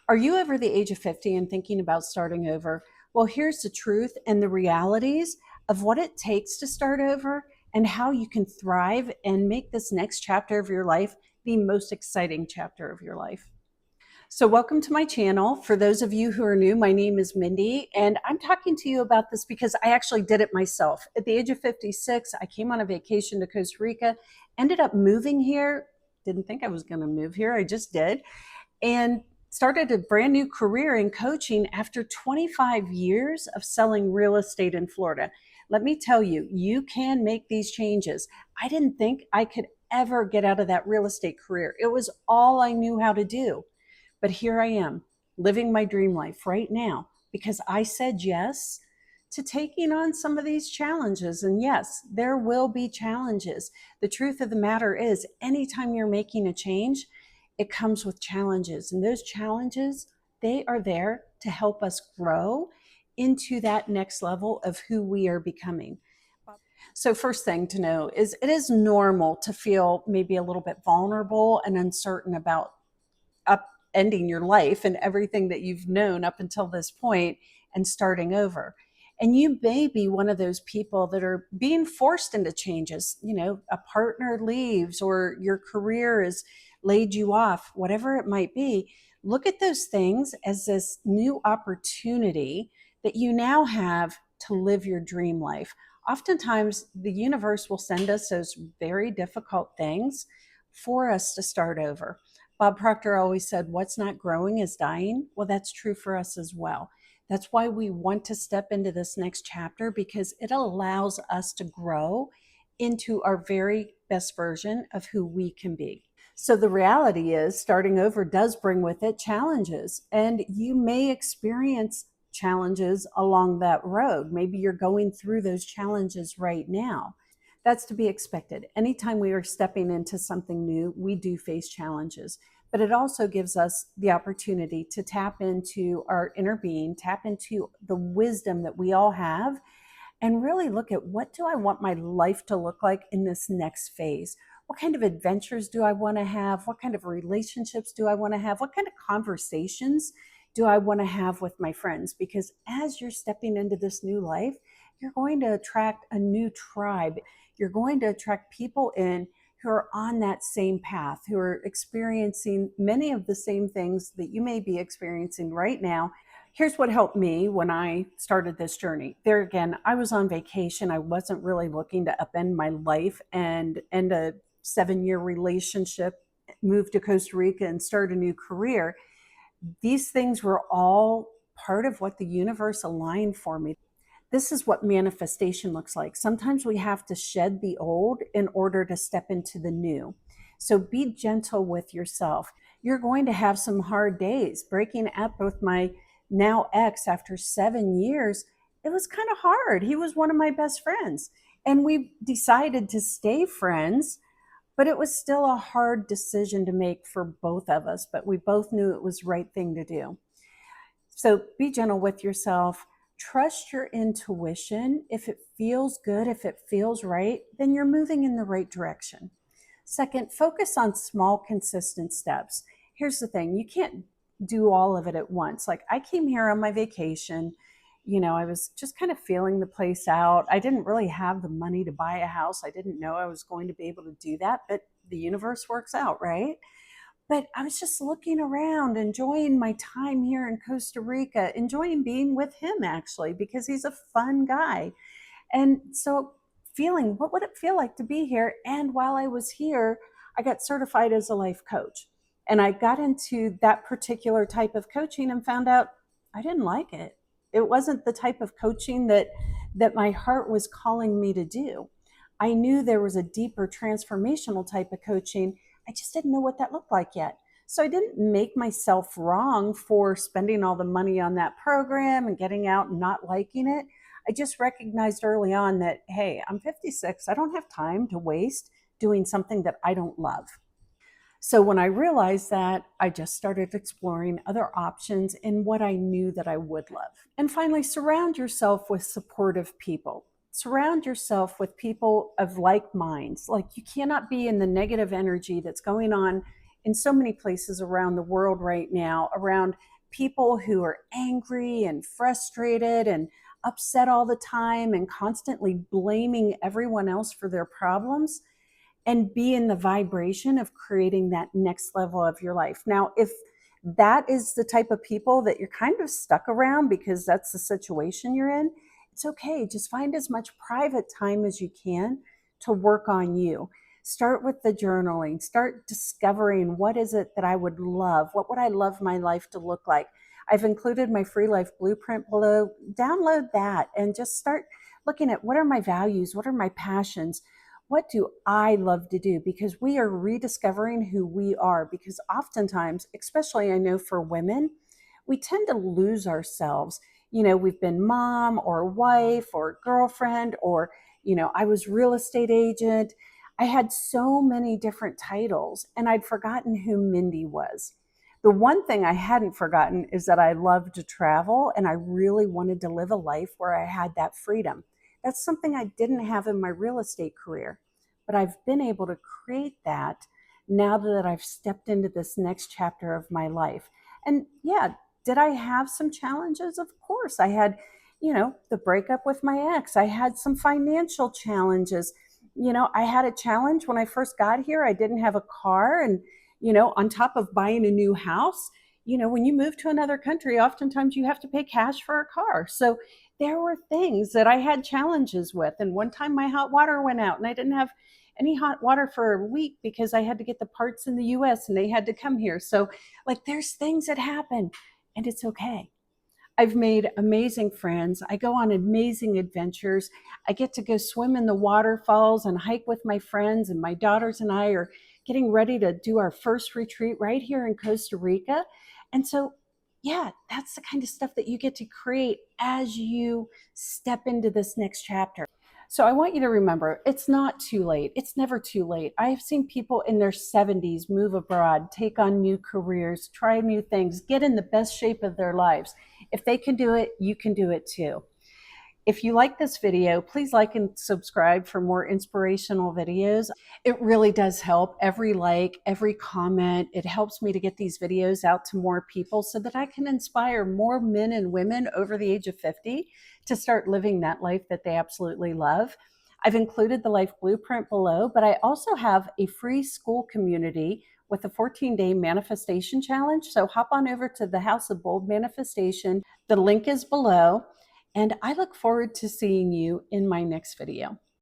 Are you over the age of 50 and thinking about starting over? Well, here's the truth and the realities of what it takes to start over and how you can thrive and make this next chapter of your life the most exciting chapter of your life. So, welcome to my channel. For those of you who are new, my name is Mindy, and I'm talking to you about this because I actually did it myself. At the age of 56, I came on a vacation to Costa Rica, ended up moving here. Didn't think I was going to move here, I just did. And started a brand new career in coaching after 25 years of selling real estate in Florida. Let me tell you, you can make these changes. I didn't think I could ever get out of that real estate career. It was all I knew how to do. But here I am living my dream life right now because I said yes to taking on some of these challenges. And yes, there will be challenges. The truth of the matter is, anytime you're making a change, it comes with challenges. And those challenges, they are there to help us grow into that next level of who we are becoming. So, first thing to know is it is normal to feel maybe a little bit vulnerable and uncertain about upending your life and everything that you've known up until this point and starting over. And you may be one of those people that are being forced into changes. You know, a partner leaves or your career has laid you off, whatever it might be. Look at those things as this new opportunity that you now have to live your dream life. Oftentimes, the universe will send us those very difficult things for us to start over. Bob Proctor always said, "What's not growing is dying." Well, that's true for us as well. That's why we want to step into this next chapter, because it allows us to grow into our very best version of who we can be. So the reality is, starting over does bring with it challenges, and you may experience challenges along that road. Maybe you're going through those challenges right now. That's to be expected. Anytime we are stepping into something new, we do face challenges, but it also gives us the opportunity to tap into our inner being, tap into the wisdom that we all have, and really look at, what do I want my life to look like in this next phase? What kind of adventures do I want to have? What kind of relationships do I want to have? What kind of conversations do I want to have with my friends? Because as you're stepping into this new life, you're going to attract a new tribe. You're going to attract people in who are on that same path, who are experiencing many of the same things that you may be experiencing right now. Here's what helped me when I started this journey. There again, I was on vacation. I wasn't really looking to upend my life and end a 7-year relationship, move to Costa Rica and start a new career. These things were all part of what the universe aligned for me. This is what manifestation looks like. Sometimes we have to shed the old in order to step into the new. So be gentle with yourself. You're going to have some hard days. Breaking up with my now ex after 7 years, it was kind of hard. He was one of my best friends, and we decided to stay friends, but it was still a hard decision to make for both of us, but we both knew it was the right thing to do. So be gentle with yourself. Trust your intuition. If it feels good, if it feels right, then you're moving in the right direction. Second, focus on small, consistent steps. Here's the thing, you can't do all of it at once. Like, I came here on my vacation. You know, I was just kind of feeling the place out. I didn't really have the money to buy a house. I didn't know I was going to be able to do that, but the universe works out, right? But I was just looking around, enjoying my time here in Costa Rica, enjoying being with him actually, because he's a fun guy. And so feeling, what would it feel like to be here? And while I was here, I got certified as a life coach. And I got into that particular type of coaching and found out I didn't like it. It wasn't the type of coaching that my heart was calling me to do. I knew there was a deeper transformational type of coaching. I just didn't know what that looked like yet. So I didn't make myself wrong for spending all the money on that program and getting out and not liking it. I just recognized early on that, hey, I'm 56. I don't have time to waste doing something that I don't love. So when I realized that, I just started exploring other options in what I knew that I would love. And finally, surround yourself with supportive people. Surround yourself with people of like minds. Like, you cannot be in the negative energy that's going on in so many places around the world right now, around people who are angry and frustrated and upset all the time and constantly blaming everyone else for their problems, and be in the vibration of creating that next level of your life. Now, if that is the type of people that you're kind of stuck around because that's the situation you're in, it's okay. Just find as much private time as you can to work on you. Start with the journaling. Start discovering, what is it that I would love? What would I love my life to look like? I've included my free life blueprint below. Download that and just start looking at, what are my values? What are my passions? What do I love to do? Because we are rediscovering who we are. Because oftentimes, especially I know for women, we tend to lose ourselves. You know, we've been mom or wife or girlfriend, or, you know, I was real estate agent. I had so many different titles, and I'd forgotten who Mindy was. The one thing I hadn't forgotten is that I loved to travel, and I really wanted to live a life where I had that freedom. That's something I didn't have in my real estate career, but I've been able to create that now that I've stepped into this next chapter of my life. And yeah, did I have some challenges? Of course. I had, you know, the breakup with my ex. I had some financial challenges. You know, I had a challenge when I first got here. I didn't have a car. And, you know, on top of buying a new house, you know, when you move to another country, oftentimes you have to pay cash for a car. So there were things that I had challenges with. And one time my hot water went out and I didn't have any hot water for a week because I had to get the parts in the US and they had to come here. So, like, there's things that happen and it's okay. I've made amazing friends. I go on amazing adventures. I get to go swim in the waterfalls and hike with my friends, and my daughters and I are getting ready to do our first retreat right here in Costa Rica. And so, yeah, that's the kind of stuff that you get to create as you step into this next chapter. So I want you to remember, it's not too late. It's never too late. I have seen people in their 70s move abroad, take on new careers, try new things, get in the best shape of their lives. If they can do it, you can do it too. If you like this video, please like and subscribe for more inspirational videos. It really does help. Every like, every comment, it helps me to get these videos out to more people so that I can inspire more men and women over the age of 50 to start living that life that they absolutely love. I've included the life blueprint below, but I also have a free school community with a 14-day manifestation challenge. So hop on over to the House of Bold Manifestation. The link is below. And I look forward to seeing you in my next video.